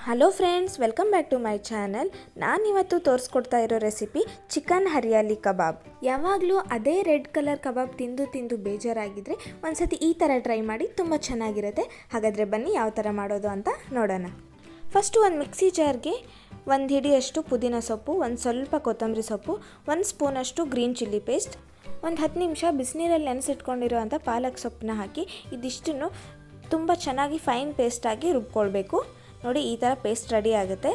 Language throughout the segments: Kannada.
Hello friends, welcome back to my channel. ನಾನಿವತ್ತು ತೋರಿಸ್ಕೊಡ್ತಾ ಇರೋ ರೆಸಿಪಿ ಚಿಕನ್ ಹರಿಯಾಲಿ ಕಬಾಬ್. ಯಾವಾಗಲೂ ಅದೇ ರೆಡ್ ಕಲರ್ ಕಬಾಬ್ ತಿಂದು ಬೇಜಾರಾಗಿದ್ದರೆ ಒಂದ್ಸತಿ ಈ ಥರ ಟ್ರೈ ಮಾಡಿ, ತುಂಬ ಚೆನ್ನಾಗಿರುತ್ತೆ. ಹಾಗಾದರೆ ಬನ್ನಿ ಯಾವ ಥರ ಮಾಡೋದು ಅಂತ ನೋಡೋಣ. ಫಸ್ಟು ಒಂದು ಮಿಕ್ಸಿ ಜಾರ್ಗೆ ಒಂದು ಹಿಡಿಯಷ್ಟು ಪುದೀನ ಸೊಪ್ಪು, ಒಂದು ಸ್ವಲ್ಪ ಕೊತ್ತಂಬರಿ ಸೊಪ್ಪು, 1 ಸ್ಪೂನಷ್ಟು ಗ್ರೀನ್ ಚಿಲ್ಲಿ ಪೇಸ್ಟ್, ಒಂದು 10 ನಿಮಿಷ ಬಿಸಿನೀರಲ್ಲಿ ನೆನೆಸಿಟ್ಕೊಂಡಿರೋ ಅಂಥ ಪಾಲಕ್ ಸೊಪ್ಪನ್ನ ಹಾಕಿ ಇದಿಷ್ಟನ್ನು ತುಂಬ ಚೆನ್ನಾಗಿ ಫೈನ್ ಪೇಸ್ಟಾಗಿ ರುಬ್ಕೊಳ್ಬೇಕು. ನೋಡಿ, ಈ ಥರ ಪೇಸ್ಟ್ ರೆಡಿ ಆಗುತ್ತೆ.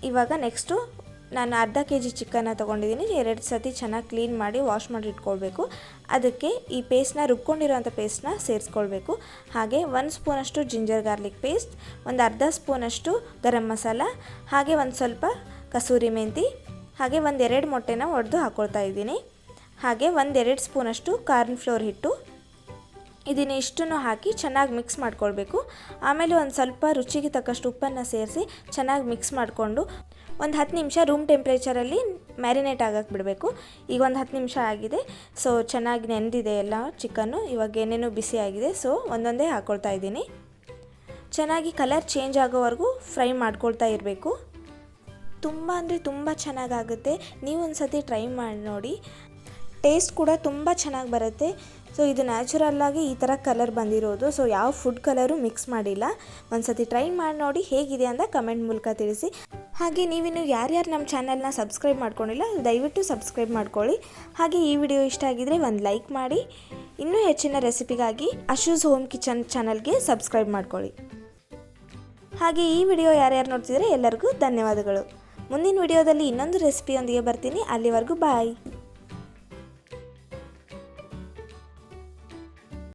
ಇವಾಗ ನೆಕ್ಸ್ಟು ನಾನು ಅರ್ಧ kg ಚಿಕನ್ನ ತೊಗೊಂಡಿದ್ದೀನಿ. 2 ಸತಿ ಚೆನ್ನಾಗಿ ಕ್ಲೀನ್ ಮಾಡಿ ವಾಶ್ ಮಾಡಿ ಇಟ್ಕೊಳ್ಬೇಕು. ಅದಕ್ಕೆ ಈ ಪೇಸ್ಟ್ನ ರುಬ್ಕೊಂಡಿರೋಂಥ ಪೇಸ್ಟ್ನ ಸೇರಿಸ್ಕೊಳ್ಬೇಕು. ಹಾಗೆ 1 ಸ್ಪೂನಷ್ಟು ಜಿಂಜರ್ ಗಾರ್ಲಿಕ್ ಪೇಸ್ಟ್, ಒಂದು ಅರ್ಧ ಸ್ಪೂನಷ್ಟು ಗರಂ ಮಸಾಲ, ಹಾಗೆ ಒಂದು ಸ್ವಲ್ಪ ಕಸೂರಿ ಮೆಂತಿ, ಹಾಗೆ 1-2 ಮೊಟ್ಟೆನ ಒಡೆದು ಹಾಕ್ಕೊಳ್ತಾ ಇದ್ದೀನಿ. ಹಾಗೆ 1-2 ಸ್ಪೂನಷ್ಟು ಕಾರ್ನ್ ಫ್ಲೋರ್ ಹಿಟ್ಟು. ಇದನ್ನು ಇಷ್ಟನ್ನು ಹಾಕಿ ಚೆನ್ನಾಗಿ ಮಿಕ್ಸ್ ಮಾಡ್ಕೊಳ್ಬೇಕು. ಆಮೇಲೆ ಒಂದು ಸ್ವಲ್ಪ ರುಚಿಗೆ ತಕ್ಕಷ್ಟು ಉಪ್ಪನ್ನು ಸೇರಿಸಿ ಚೆನ್ನಾಗಿ ಮಿಕ್ಸ್ ಮಾಡಿಕೊಂಡು ಒಂದು 10 ನಿಮಿಷ ರೂಮ್ ಟೆಂಪ್ರೇಚರಲ್ಲಿ ಮ್ಯಾರಿನೇಟ್ ಆಗಕ್ಕೆ ಬಿಡಬೇಕು. ಈಗ ಒಂದು 10 ನಿಮಿಷ ಆಗಿದೆ. ಸೊ ಚೆನ್ನಾಗಿ ನೆಂದಿದೆ ಎಲ್ಲ ಚಿಕನ್ನು. ಇವಾಗ ಏನೇನು ಬಿಸಿ ಆಗಿದೆ. ಸೊ ಒಂದೊಂದೇ ಹಾಕ್ಕೊಳ್ತಾ ಇದ್ದೀನಿ. ಚೆನ್ನಾಗಿ ಕಲರ್ ಚೇಂಜ್ ಆಗೋವರೆಗೂ ಫ್ರೈ ಮಾಡ್ಕೊಳ್ತಾ ಇರಬೇಕು. ತುಂಬ ಅಂದರೆ ತುಂಬ ಚೆನ್ನಾಗಾಗುತ್ತೆ. ನೀವು ಒಂದು ಸತಿ ಟ್ರೈ ಮಾಡಿ ನೋಡಿ. ಟೇಸ್ಟ್ ಕೂಡ ತುಂಬ ಚೆನ್ನಾಗಿ ಬರುತ್ತೆ. ಸೊ ಇದು ನ್ಯಾಚುರಲ್ಲಾಗಿ ಈ ಥರ ಕಲರ್ ಬಂದಿರೋದು. ಸೊ ಯಾವ ಫುಡ್ ಕಲರು ಮಿಕ್ಸ್ ಮಾಡಿಲ್ಲ. ಒಂದು ಸತಿ ಟ್ರೈ ಮಾಡಿ ನೋಡಿ, ಹೇಗಿದೆ ಅಂತ ಕಮೆಂಟ್ ಮೂಲಕ ತಿಳಿಸಿ. ಹಾಗೆ ನೀವಿನ್ನು ಯಾರ್ಯಾರು ನಮ್ಮ ಚಾನಲ್ನ ಸಬ್ಸ್ಕ್ರೈಬ್ ಮಾಡ್ಕೊಂಡಿಲ್ಲ, ದಯವಿಟ್ಟು ಸಬ್ಸ್ಕ್ರೈಬ್ ಮಾಡ್ಕೊಳ್ಳಿ. ಹಾಗೆ ಈ ವಿಡಿಯೋ ಇಷ್ಟ ಆಗಿದರೆ ಒಂದು ಲೈಕ್ ಮಾಡಿ. ಇನ್ನೂ ಹೆಚ್ಚಿನ ರೆಸಿಪಿಗಾಗಿ ಅಶೂಸ್ ಹೋಮ್ ಕಿಚನ್ ಚಾನಲ್ಗೆ ಸಬ್ಸ್ಕ್ರೈಬ್ ಮಾಡ್ಕೊಳ್ಳಿ. ಹಾಗೆ ಈ ವಿಡಿಯೋ ಯಾರ್ಯಾರು ನೋಡ್ತಿದ್ರೆ ಎಲ್ಲರಿಗೂ ಧನ್ಯವಾದಗಳು. ಮುಂದಿನ ವಿಡಿಯೋದಲ್ಲಿ ಇನ್ನೊಂದು ರೆಸಿಪಿಯೊಂದಿಗೆ ಬರ್ತೀನಿ. ಅಲ್ಲಿವರೆಗೂ ಬಾಯ್.